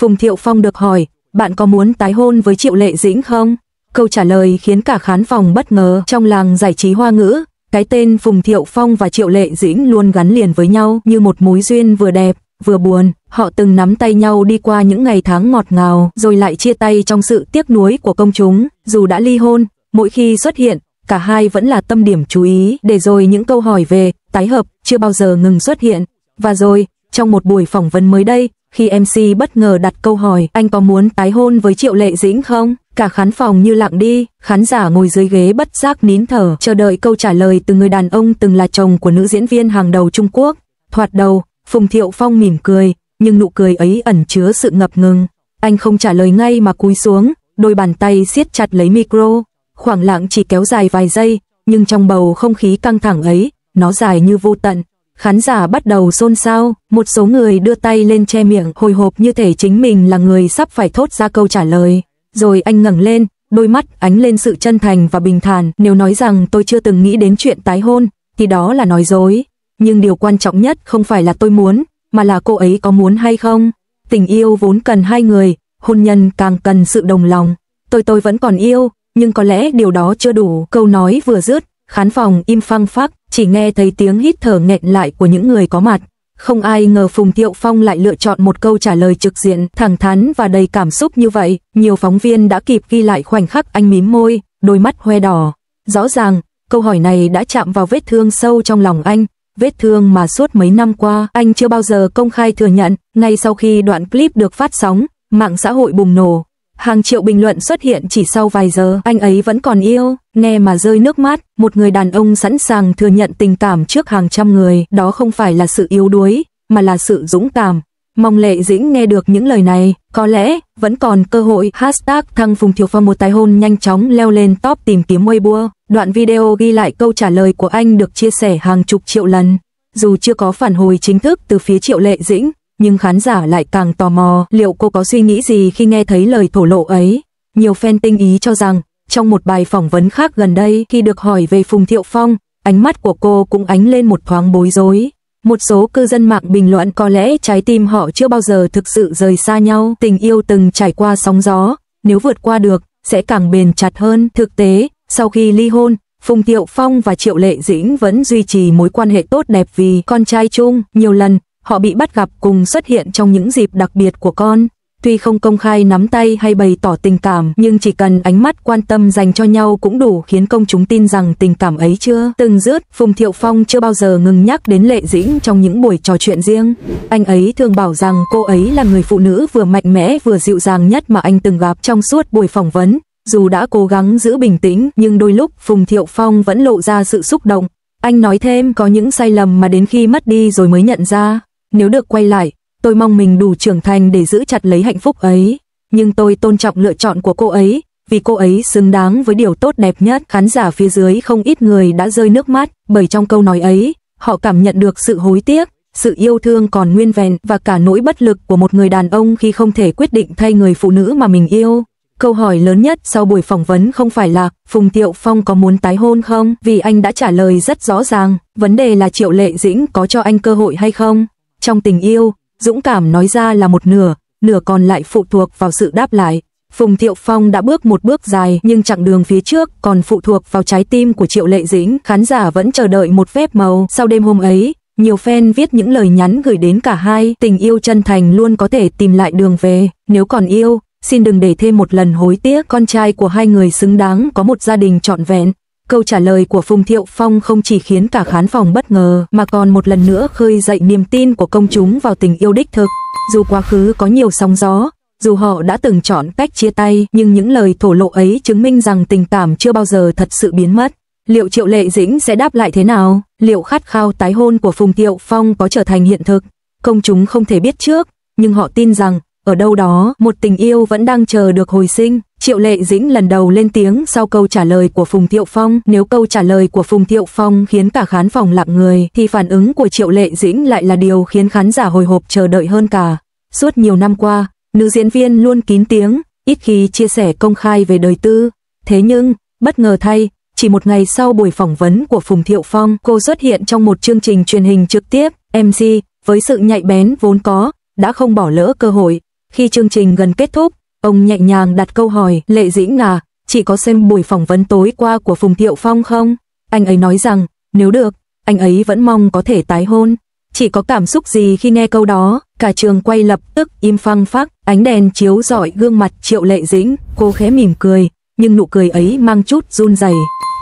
Phùng Thiệu Phong được hỏi, bạn có muốn tái hôn với Triệu Lệ Dĩnh không? Câu trả lời khiến cả khán phòng bất ngờ. Trong làng giải trí Hoa ngữ, cái tên Phùng Thiệu Phong và Triệu Lệ Dĩnh luôn gắn liền với nhau như một mối duyên vừa đẹp, vừa buồn. Họ từng nắm tay nhau đi qua những ngày tháng ngọt ngào, rồi lại chia tay trong sự tiếc nuối của công chúng. Dù đã ly hôn, mỗi khi xuất hiện, cả hai vẫn là tâm điểm chú ý. Để rồi những câu hỏi về tái hợp chưa bao giờ ngừng xuất hiện. Và rồi, trong một buổi phỏng vấn mới đây, khi MC bất ngờ đặt câu hỏi, anh có muốn tái hôn với Triệu Lệ Dĩnh không? Cả khán phòng như lặng đi, khán giả ngồi dưới ghế bất giác nín thở, chờ đợi câu trả lời từ người đàn ông từng là chồng của nữ diễn viên hàng đầu Trung Quốc. Thoạt đầu, Phùng Thiệu Phong mỉm cười, nhưng nụ cười ấy ẩn chứa sự ngập ngừng. Anh không trả lời ngay mà cúi xuống, đôi bàn tay siết chặt lấy micro. Khoảng lặng chỉ kéo dài vài giây, nhưng trong bầu không khí căng thẳng ấy, nó dài như vô tận. Khán giả bắt đầu xôn xao, một số người đưa tay lên che miệng, hồi hộp như thể chính mình là người sắp phải thốt ra câu trả lời. Rồi anh ngẩng lên, đôi mắt ánh lên sự chân thành và bình thản. Nếu nói rằng tôi chưa từng nghĩ đến chuyện tái hôn, thì đó là nói dối. Nhưng điều quan trọng nhất không phải là tôi muốn, mà là cô ấy có muốn hay không. Tình yêu vốn cần hai người, hôn nhân càng cần sự đồng lòng. Tôi vẫn còn yêu, nhưng có lẽ điều đó chưa đủ. Câu nói vừa dứt, khán phòng im phăng phắc, chỉ nghe thấy tiếng hít thở nghẹn lại của những người có mặt. Không ai ngờ Phùng Thiệu Phong lại lựa chọn một câu trả lời trực diện, thẳng thắn và đầy cảm xúc như vậy. Nhiều phóng viên đã kịp ghi lại khoảnh khắc anh mím môi, đôi mắt hoe đỏ. Rõ ràng, câu hỏi này đã chạm vào vết thương sâu trong lòng anh, vết thương mà suốt mấy năm qua anh chưa bao giờ công khai thừa nhận. Ngay sau khi đoạn clip được phát sóng, mạng xã hội bùng nổ. Hàng triệu bình luận xuất hiện chỉ sau vài giờ, anh ấy vẫn còn yêu, nghe mà rơi nước mắt. Một người đàn ông sẵn sàng thừa nhận tình cảm trước hàng trăm người, đó không phải là sự yếu đuối, mà là sự dũng cảm. Mong Lệ Dĩnh nghe được những lời này, có lẽ vẫn còn cơ hội. Hashtag thăng Phùng Thiệu Phong một tái hôn nhanh chóng leo lên top tìm kiếm Weibo. Đoạn video ghi lại câu trả lời của anh được chia sẻ hàng chục triệu lần. Dù chưa có phản hồi chính thức từ phía Triệu Lệ Dĩnh, nhưng khán giả lại càng tò mò liệu cô có suy nghĩ gì khi nghe thấy lời thổ lộ ấy. Nhiều fan tinh ý cho rằng, trong một bài phỏng vấn khác gần đây, khi được hỏi về Phùng Thiệu Phong, ánh mắt của cô cũng ánh lên một thoáng bối rối. Một số cư dân mạng bình luận có lẽ trái tim họ chưa bao giờ thực sự rời xa nhau, tình yêu từng trải qua sóng gió, nếu vượt qua được, sẽ càng bền chặt hơn. Thực tế, sau khi ly hôn, Phùng Thiệu Phong và Triệu Lệ Dĩnh vẫn duy trì mối quan hệ tốt đẹp vì con trai chung. Nhiều lần, họ bị bắt gặp cùng xuất hiện trong những dịp đặc biệt của con. Tuy không công khai nắm tay hay bày tỏ tình cảm, nhưng chỉ cần ánh mắt quan tâm dành cho nhau cũng đủ khiến công chúng tin rằng tình cảm ấy chưa từng dứt. Phùng Thiệu Phong chưa bao giờ ngừng nhắc đến Lệ Dĩnh trong những buổi trò chuyện riêng. Anh ấy thường bảo rằng cô ấy là người phụ nữ vừa mạnh mẽ vừa dịu dàng nhất mà anh từng gặp. Trong suốt buổi phỏng vấn, dù đã cố gắng giữ bình tĩnh, nhưng đôi lúc Phùng Thiệu Phong vẫn lộ ra sự xúc động. Anh nói thêm, có những sai lầm mà đến khi mất đi rồi mới nhận ra. Nếu được quay lại, tôi mong mình đủ trưởng thành để giữ chặt lấy hạnh phúc ấy. Nhưng tôi tôn trọng lựa chọn của cô ấy, vì cô ấy xứng đáng với điều tốt đẹp nhất. Khán giả phía dưới không ít người đã rơi nước mắt, bởi trong câu nói ấy, họ cảm nhận được sự hối tiếc, sự yêu thương còn nguyên vẹn và cả nỗi bất lực của một người đàn ông khi không thể quyết định thay người phụ nữ mà mình yêu. Câu hỏi lớn nhất sau buổi phỏng vấn không phải là Phùng Thiệu Phong có muốn tái hôn không, vì anh đã trả lời rất rõ ràng, vấn đề là Triệu Lệ Dĩnh có cho anh cơ hội hay không. Trong tình yêu, dũng cảm nói ra là một nửa, nửa còn lại phụ thuộc vào sự đáp lại. Phùng Thiệu Phong đã bước một bước dài, nhưng chặng đường phía trước còn phụ thuộc vào trái tim của Triệu Lệ Dĩnh. Khán giả vẫn chờ đợi một phép màu. Sau đêm hôm ấy, nhiều fan viết những lời nhắn gửi đến cả hai. Tình yêu chân thành luôn có thể tìm lại đường về. Nếu còn yêu, xin đừng để thêm một lần hối tiếc. Con trai của hai người xứng đáng có một gia đình trọn vẹn. Câu trả lời của Phùng Thiệu Phong không chỉ khiến cả khán phòng bất ngờ, mà còn một lần nữa khơi dậy niềm tin của công chúng vào tình yêu đích thực. Dù quá khứ có nhiều sóng gió, dù họ đã từng chọn cách chia tay, nhưng những lời thổ lộ ấy chứng minh rằng tình cảm chưa bao giờ thật sự biến mất. Liệu Triệu Lệ Dĩnh sẽ đáp lại thế nào? Liệu khát khao tái hôn của Phùng Thiệu Phong có trở thành hiện thực? Công chúng không thể biết trước, nhưng họ tin rằng, ở đâu đó, một tình yêu vẫn đang chờ được hồi sinh. Triệu Lệ Dĩnh lần đầu lên tiếng sau câu trả lời của Phùng Thiệu Phong. Nếu câu trả lời của Phùng Thiệu Phong khiến cả khán phòng lặng người, thì phản ứng của Triệu Lệ Dĩnh lại là điều khiến khán giả hồi hộp chờ đợi hơn cả. Suốt nhiều năm qua, nữ diễn viên luôn kín tiếng, ít khi chia sẻ công khai về đời tư. Thế nhưng, bất ngờ thay, chỉ một ngày sau buổi phỏng vấn của Phùng Thiệu Phong, cô xuất hiện trong một chương trình truyền hình trực tiếp. MC, với sự nhạy bén vốn có, đã không bỏ lỡ cơ hội. Khi chương trình gần kết thúc, ông nhẹ nhàng đặt câu hỏi, Lệ Dĩnh à, chị có xem buổi phỏng vấn tối qua của Phùng Thiệu Phong không? Anh ấy nói rằng, nếu được, anh ấy vẫn mong có thể tái hôn. Chị có cảm xúc gì khi nghe câu đó? Cả trường quay lập tức im phăng phắc, ánh đèn chiếu rọi gương mặt Triệu Lệ Dĩnh, cô khẽ mỉm cười, nhưng nụ cười ấy mang chút run rẩy.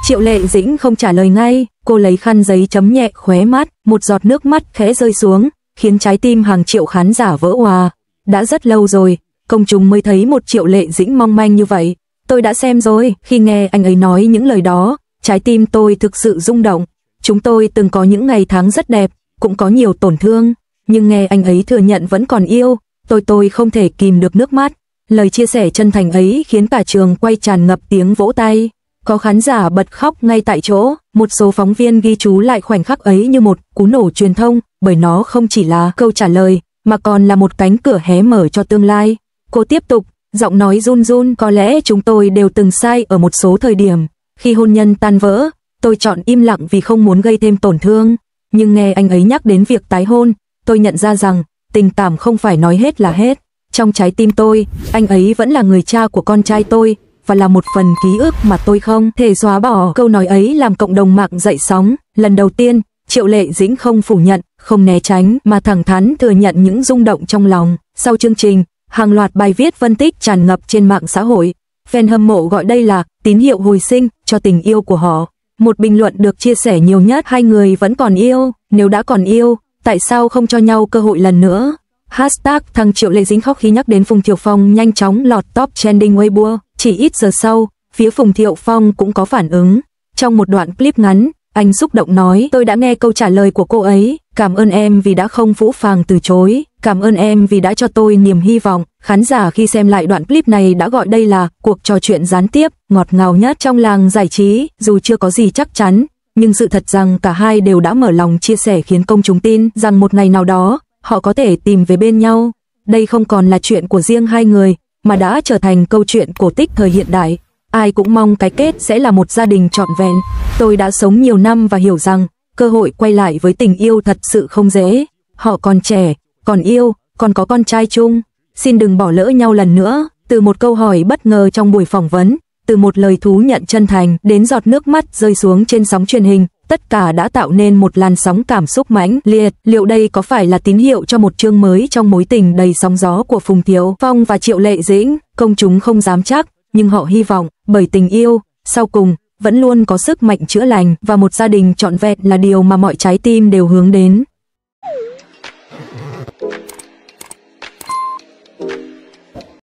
Triệu Lệ Dĩnh không trả lời ngay, cô lấy khăn giấy chấm nhẹ khóe mắt, một giọt nước mắt khẽ rơi xuống, khiến trái tim hàng triệu khán giả vỡ òa. Đã rất lâu rồi, công chúng mới thấy một Triệu Lệ Dĩnh mong manh như vậy. Tôi đã xem rồi, khi nghe anh ấy nói những lời đó, trái tim tôi thực sự rung động. Chúng tôi từng có những ngày tháng rất đẹp, cũng có nhiều tổn thương, nhưng nghe anh ấy thừa nhận vẫn còn yêu, tôi không thể kìm được nước mắt. Lời chia sẻ chân thành ấy khiến cả trường quay tràn ngập tiếng vỗ tay. Có khán giả bật khóc ngay tại chỗ, một số phóng viên ghi chú lại khoảnh khắc ấy như một cú nổ truyền thông, bởi nó không chỉ là câu trả lời, mà còn là một cánh cửa hé mở cho tương lai. Cô tiếp tục, giọng nói run run, có lẽ chúng tôi đều từng sai ở một số thời điểm. Khi hôn nhân tan vỡ, tôi chọn im lặng vì không muốn gây thêm tổn thương. Nhưng nghe anh ấy nhắc đến việc tái hôn, tôi nhận ra rằng, tình cảm không phải nói hết là hết. Trong trái tim tôi, anh ấy vẫn là người cha của con trai tôi, và là một phần ký ức mà tôi không thể xóa bỏ. Câu nói ấy làm cộng đồng mạng dậy sóng. Lần đầu tiên, Triệu Lệ Dĩnh không phủ nhận, không né tránh, mà thẳng thắn thừa nhận những rung động trong lòng. Sau chương trình, hàng loạt bài viết phân tích tràn ngập trên mạng xã hội. Fan hâm mộ gọi đây là tín hiệu hồi sinh cho tình yêu của họ. Một bình luận được chia sẻ nhiều nhất, hai người vẫn còn yêu, nếu đã còn yêu, tại sao không cho nhau cơ hội lần nữa? Hashtag thằng Triệu Lệ Dĩnh khóc khi nhắc đến Phùng Thiệu Phong nhanh chóng lọt top trending Weibo. Chỉ ít giờ sau, phía Phùng Thiệu Phong cũng có phản ứng. Trong một đoạn clip ngắn, anh xúc động nói, tôi đã nghe câu trả lời của cô ấy, cảm ơn em vì đã không phũ phàng từ chối, cảm ơn em vì đã cho tôi niềm hy vọng. Khán giả khi xem lại đoạn clip này đã gọi đây là cuộc trò chuyện gián tiếp, ngọt ngào nhất trong làng giải trí, dù chưa có gì chắc chắn, nhưng sự thật rằng cả hai đều đã mở lòng chia sẻ khiến công chúng tin rằng một ngày nào đó, họ có thể tìm về bên nhau. Đây không còn là chuyện của riêng hai người, mà đã trở thành câu chuyện cổ tích thời hiện đại. Ai cũng mong cái kết sẽ là một gia đình trọn vẹn. Tôi đã sống nhiều năm và hiểu rằng, cơ hội quay lại với tình yêu thật sự không dễ. Họ còn trẻ, còn yêu, còn có con trai chung. Xin đừng bỏ lỡ nhau lần nữa. Từ một câu hỏi bất ngờ trong buổi phỏng vấn, từ một lời thú nhận chân thành, đến giọt nước mắt rơi xuống trên sóng truyền hình, tất cả đã tạo nên một làn sóng cảm xúc mãnh liệt. Liệu đây có phải là tín hiệu cho một chương mới trong mối tình đầy sóng gió của Phùng Thiệu Phong và Triệu Lệ Dĩnh? Công chúng không dám chắc, nhưng họ hy vọng, bởi tình yêu, sau cùng, vẫn luôn có sức mạnh chữa lành, và một gia đình trọn vẹn là điều mà mọi trái tim đều hướng đến.